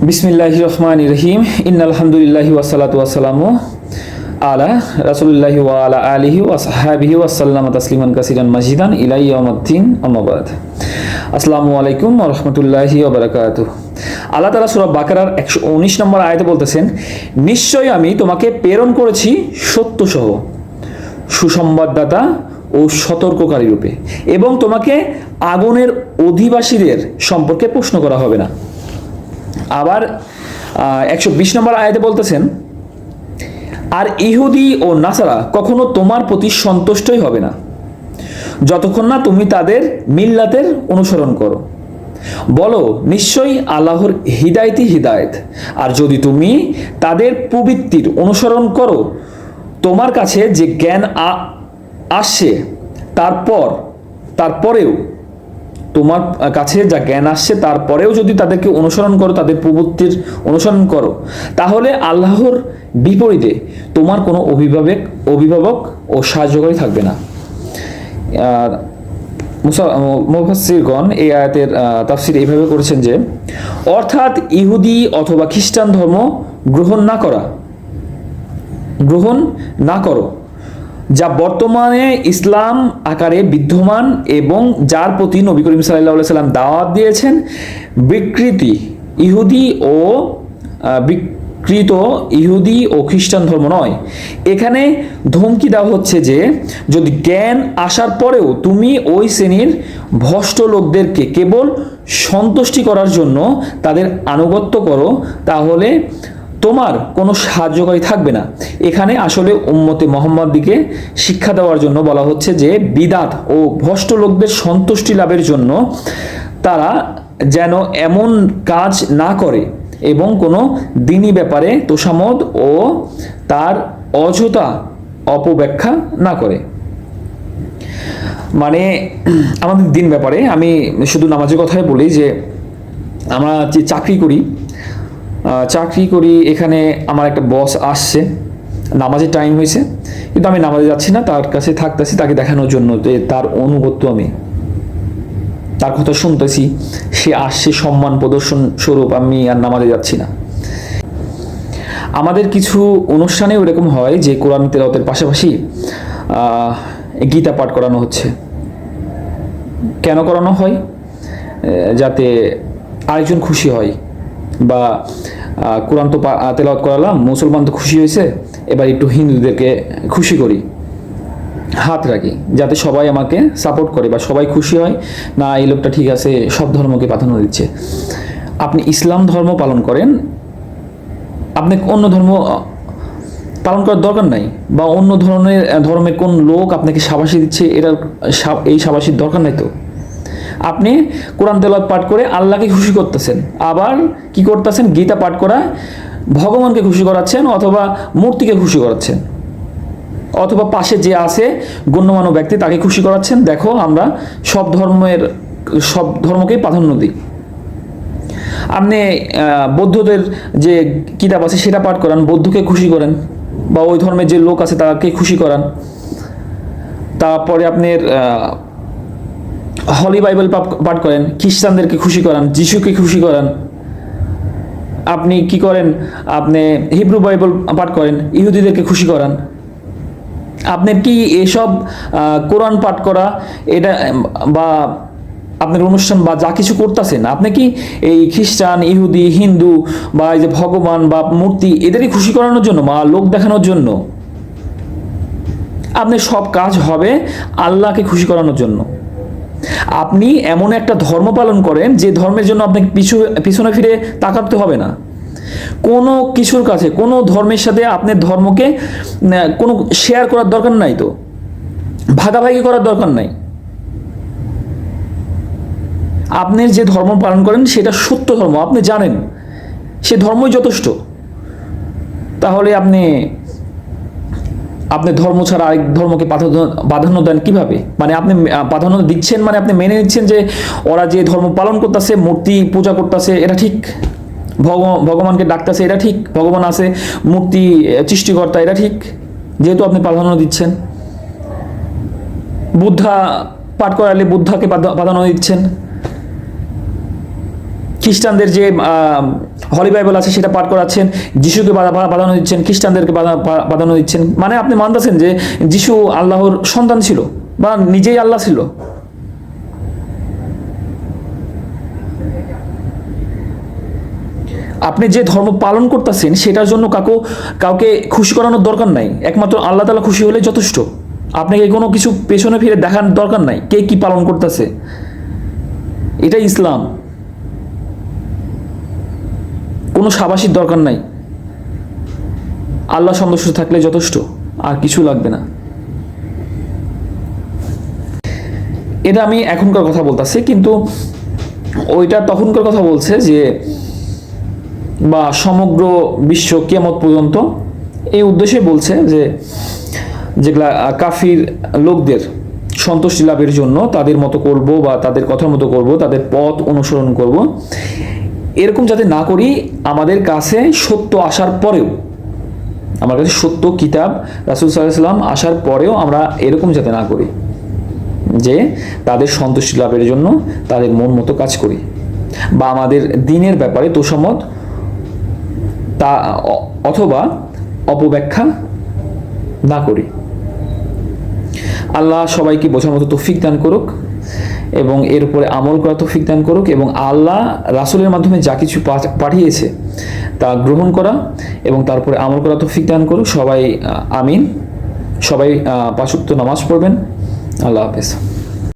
বিসমিল্লাহির রহমানির রহিম। ইন্নাল হামদুলিল্লাহি ওয়াসসালাতু ওয়াসসালামু আলা রাসূলিল্লাহি ওয়া আলা আলিহি ওয়া সাহবিহি ওয়া সাল্লামা তাসলিমান কাসীরান মাজিদান ইলা ইয়াউমিদ্দিন, আম্মা বাদ। আসসালামু আলাইকুম ওয়া রাহমাতুল্লাহি ওয়া বারাকাতুহু। আল্লাহ তাআলা সূরা বাকারার 119 নম্বর আয়াতে বলতেছেন, নিশ্চয়ই আমি তোমাকে প্রেরণ করেছি সত্যসহ, সুসংবাদদাতা ও সতর্ককারী রূপে, এবং তোমাকে আগুনের অধিবাসীদের সম্পর্কে প্রশ্ন করা হবে না। আবার 120 নম্বর আয়াতে বলতেছেন, আর ইহুদি ও নাসারা কখনো তোমার প্রতি সন্তুষ্টই হবে না যতক্ষণ না তুমি তাদের মিল্লাতের অনুসরণ করো। বলো, নিশ্চয়ই আল্লাহর হিদায়তই হিদায়ত, আর যদি তুমি তাদের প্রবৃত্তির অনুসরণ করো, তোমার কাছে যে জ্ঞান আসছে তারপরেও তোমার কাছে যা জ্ঞান আসছে তারপরেও যদি তাদেরকে অনুসরণ করো, তাদের প্রবৃত্তির অনুসরণ করো, তাহলে আল্লাহর বিপরীতে তোমার কোনো অভিভাবক ও সাহায্যকারী থাকবে না। মুফাসসিরগণ এই আয়াতের তাফসীর এইভাবে করেছেন যে, অর্থাৎ ইহুদি অথবা খ্রিস্টান ধর্ম গ্রহণ না করো যা বর্তমানে ইসলাম আকারে বিদ্যমান এবং যার প্রতি নবী করিম সাল্লাল্লাহু আলাইহি সাল্লাম দাওয়াত দিয়েছেন। বিকৃত ইহুদি ও খ্রিস্টান ধর্ম নয়। এখানে ধমকি দেওয়া হচ্ছে যে, যদি জ্ঞান আসার পরেও তুমি ওই শ্রেণীর ভ্রষ্ট লোকদেরকে কেবল সন্তুষ্টি করার জন্য তাদের আনুগত্য করো, তাহলে তোমার কোনো সাহায্যকারী থাকবে না। এখানে আসলে উম্মতে মুহাম্মাদিকে শিক্ষা দেওয়ার জন্য বলা হচ্ছে যে, বিদআত ও ভ্রষ্ট লোকদের সন্তুষ্টি লাভের জন্য তারা যেন এমন কাজ না করে এবং কোনো দ্বীনি ব্যাপারে তোষামোদ ও তার অযথা অপব্যাখ্যা না করে। মানে আমাদের দিন ব্যাপারে আমি শুধু নামাজের কথাই বলি যে, আমরা যে চাকরি করি, এখানে আমার একটা বস আসছে, নামাজের টাইম হয়েছে, কিন্তু আমি নামাজে যাচ্ছি না, তার কাছে থাকতেছি তাকে দেখানোর জন্য যে তার অনুগত্য, আমি তার কথা শুনতেছি, সে আসছে সম্মান প্রদর্শন স্বরূপ, আমি আর নামাজে যাচ্ছি না। আমাদের কিছু অনুষ্ঠানেও এরকম হয় যে কোরআন তেলাওয়াতের পাশাপাশি গীতা পাঠ করানো হচ্ছে। কেন করানো হয়? যাতে আরেকজন খুশি হয়, বা কোরআন তো তেলাওয়াত করালাম, মুসলমান তো খুশি হয়েছে, এবার একটু হিন্দুদেরকে খুশি করি, হাত রাখি, যাতে সবাই আমাকে সাপোর্ট করে বা সবাই খুশি হয়, না এই লোকটা ঠিক আছে, সব ধর্মকে প্রাধান্য দিচ্ছে। আপনি ইসলাম ধর্ম পালন করেন, আপনি অন্য ধর্ম পালন করার দরকার নাই, বা অন্য ধর্মের কোন লোক আপনাকে শাবাশি দিচ্ছে, এই শাবাশির দরকার নাই। তো আপনি কোরআন তেলাওয়াত পাঠ করে আল্লাহকে খুশি করতেছেন, আবার কি করতেছেন? গীতা পাঠ করা ভগবানকে খুশি করাচ্ছেন, অথবা মূর্তিকে খুশি করাচ্ছেন, অথবা পাশে যে আছে গণ্যমান্য ব্যক্তি তাকে খুশি করাচ্ছেন। দেখো, আমরা সব ধর্মকেই প্রাধান্য দিই। আপনি বৌদ্ধদের যে কিতাব আছে সেটা পাঠ করান, বৌদ্ধকে খুশি করেন, বা ওই ধর্মের যে লোক আছে তাকে খুশি করান। তারপরে আপনার হলি বাইবেল পাঠ করেন, খ্রিস্টানদেরকে খুশি করান, যিশুকে খুশি করান। আপনি কি করেন? আপনি হিব্রু বাইবেল পাঠ করেন, ইহুদিদেরকে খুশি করান। আপনার কি এসব কোরআন পাঠ করা এটা বা আপনার অনুষ্ঠান বা যা কিছু করতেছেন, আপনি কি এই খ্রিস্টান, ইহুদি, হিন্দু বা এই যে ভগবান বা মূর্তি এদেরই খুশি করানোর জন্য বা লোক দেখানোর জন্য? আপনার সব কাজ হবে আল্লাহকে খুশি করানোর জন্য। আপনি এমন একটা ধর্ম পালন করেন যে ধর্মের জন্য আপনাকে পিছনে ফিরে তাকাতে হবে না। কোনো কিছুর কাছে, কোনো ধর্মের সাথে আপনার ধর্মকে কোনো শেয়ার করার দরকার নাই, তো ভাগাভাগি করার দরকার নাই। আপনি যে ধর্ম পালন করেন সেটা সত্য ধর্ম, আপনি জানেন, সে ধর্মই যথেষ্ট। তাহলে আপনি ধর্ম ছাড়া আরেক ধর্মকে প্রাধান্য দেন কিভাবে? মানে আপনি প্রাধান্য দিচ্ছেন, মানে আপনি মেনে নিচ্ছেন যে ওরা যে ধর্ম পালন করতেছে, মূর্তি পূজা করতেছে, এটা ঠিক, ভগবানকে ডাকতেছে, এটা ঠিক, ভগবান আছে, মূর্তি সৃষ্টিকর্তা, এটা ঠিক, যেহেতু আপনি প্রাধান্য দিচ্ছেন। বুদ্ধা পাঠ করালে বুদ্ধাকে প্রাধান্য দিচ্ছেন। খ্রিস্টানদের যে হলি বাইবেল আছে সেটা পাঠ করাচ্ছেন, যিশুকে বাঁধানো দিচ্ছেন, খ্রিস্টানদেরকে বাঁধানো দিচ্ছেন। মানে আপনি মানতেছেন যে যিশু আল্লাহর সন্তান ছিল বা নিজেই আল্লাহ ছিল। আপনি যে ধর্ম পালন করতেছেন সেটার জন্য কাউকে খুশি করানোর দরকার নাই, একমাত্র আল্লাহ তাআলা খুশি হলে যথেষ্ট। আপনাকে কোনো কিছু পেছনে ফিরে দেখার দরকার নাই কে কি পালন করতেছে। এটাই ইসলাম। কোনো সাবাসির দরকার নাই, আল্লাহ সন্তুষ্ট থাকলে যথেষ্ট, আর কিছু লাগবে না। এটা আমি এখনকার কথা বলতেছি, কিন্তু ওইটা তখনকার কথা বলছে যে বা সমগ্র বিশ্ব কিয়ামত পর্যন্ত, এই উদ্দেশ্যে বলছে যে যেগুলা কাফির লোকদের সন্তুষ্টি লাভের জন্য তাদের মতো করব বা তাদের কথার মতো করব, তাদের পথ অনুসরণ করব, এরকম যাতে না করি। আমাদের কাছে সত্য আসার পরেও, আমার কাছে সত্য কিতাব রাসূল সাল্লাল্লাহু আলাইহি ওয়াসাল্লাম আসার পরেও আমরা এরকম যাতে না করি যে তাদের সন্তুষ্টি লাভের জন্য তাদের মন মতো কাজ করি, বা আমাদের দিনের ব্যাপারে তোষামত তা অথবা অপব্যাখ্যা না করি। আল্লাহ সবাইকে বোঝার মতো তৌফিক দান করুক এবং এর উপরে আমল করা তৌফিক দান করুক, এবং আল্লাহ রাসূলের মাধ্যমে যা কিছু পাঠিয়েছে তা গ্রহণ করা এবং তারপরে আমল করা তৌফিক দান করুক। সবাই আমিন। সবাই 5 ওয়াক্ত নামাজ পড়বেন। আল্লাহ হাফেজ।